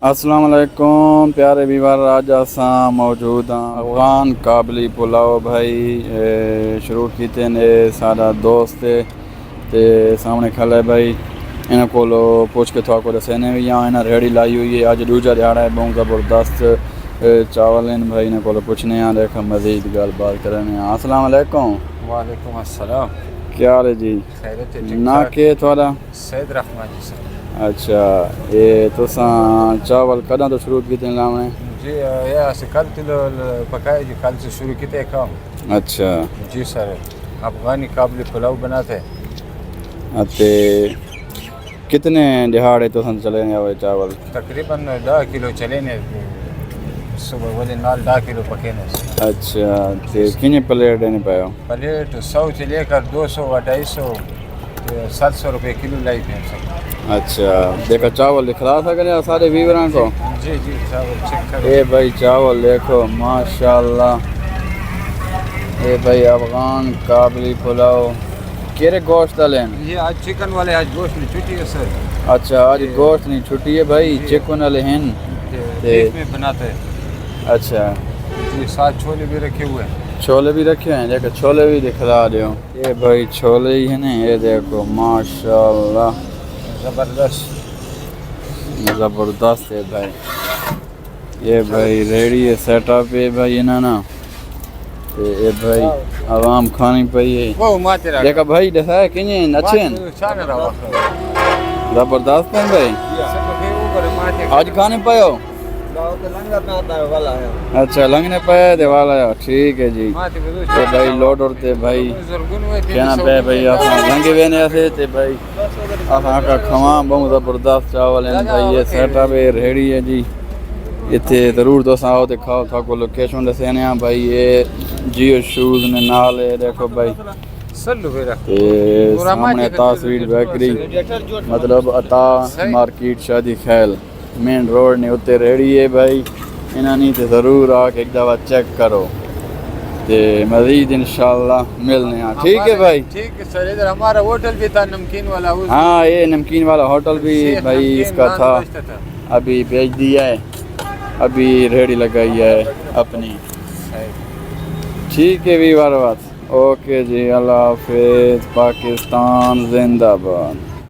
السلام علیکم پیارے ویور، آج اساں موجود ہاں افغان قابلی پلاؤ بھائی شروع کیتے نے سارا دوست تے سامنے کھڑا ہے بھائی، انہاں کولو پوچھ کے تھوڑا کو دسینے بھی ہاں انہاں ریڑھی لائی ہوئی ہے، اج دوجا دیہڑا ہے، بہت زبردست چاول ہیں بھائی، انہاں کولو پوچھنے ہاں دیکھا مزید گل بات کرنے ہاں۔ السلام علیکم۔ وعلیکم السلام۔ کیا حال ہے جی؟ خیریت ہے؟ نا کہ تھوڑا سید رحمان جی سر۔ اچھا، یہ تساں چاول کداں تو شروع کیتے لاویں؟ جی یہ سے کل تلو پکائے جی، کل سے شروع کیتے کام۔ اچھا جی سر، افغانی قابلی پلاؤ بناتے۔ اتے کتنے دہاڑے تساں چلے نے ہوئے چاول؟ تقریباً 10 کلو چلے نے، صبح والے نال 10 کلو پکے نے۔ اچھا، تے کنے پلیٹ دینے پایا؟ پلیٹ 100 سے لے کر 200 و 250 700 روپے کلو لائی تھے سر۔ اچھا، دیکھا چاول دکھلا سکتے ہیں سارے ویوراں کو؟ جی جی چاول چیک کرو۔ اے بھائی چاول دیکھو ماشاءاللہ، اے بھائی افغان قابلی پلاؤ کیرے گوشت لین؟ یہ آج چکن والے آج گوشت نہیں چھٹی ہے سر۔ اچھا، آج گوشت نہیں چھٹی ہے بھائی، چکن والے ہیں بیف میں بناتے ہیں۔ اچھا جی، ساتھ چھولے بھی رکھے ہوئے ہیں۔ چھولے بھی رکھے ہیں، دیکھو چھولے بھی دکھلا دیو، یہ بھائی چھولے ہی ہیں نا، یہ دیکھو ماشاءاللہ زبردست زبردست ہے بھائی، یہ بھائی ریڈی ہے سیٹ اپ ہے بھائی انہاں نا، یہ بھائی عوام کھانی پئی ہے۔ وہ ماتے رہا دیکھا بھائی دکھا ہے کنہیں اچھے ہیں، زبردست ہیں بھائی، آج کھانے پائے ہو؟ اچھا لنگنے پائے دے والا ہے، ٹھیک ہے جی۔ تے بھائی لوڈ اڑتے بھائی کہنا پہ بھئی آساں لنگے وینے ایسے تے بھئی آساں کا کھواں بہت زبردست چاول ہیں بھائی، یہ سیٹ اپ ہے ریڑی ہے جی، اتھے ضرور دوستاں آؤ تے کھاؤ، تھا کو لوکیشن دسینے ہیں بھائی، یہ جیو شوز نے نال ہے دیکھو بھائی، سامنے عطا سویٹ بیکری مطلب عطا مارکیٹ شادی خیل مین روڈ نے اتنے ریڑی ہے بھائی، انہاں نہیں تے ضرور آ کے ایک دفعہ چیک کرو تے مزید انشاءاللہ ملنے ہیں، ٹھیک ہے بھائی؟ ٹھیک ہے سر، ادھر ہمارا ہوٹل بھی تھا نمکین والا، ہاں یہ نمکین والا ہوٹل بھی بھائی اس کا تھا، ابھی بیچ دیا ہے، ابھی ریڑی لگائی ہے اپنی، ٹھیک ہے بھی بار بات، اوکے جی، اللہ حافظ، پاکستان زندہ باد۔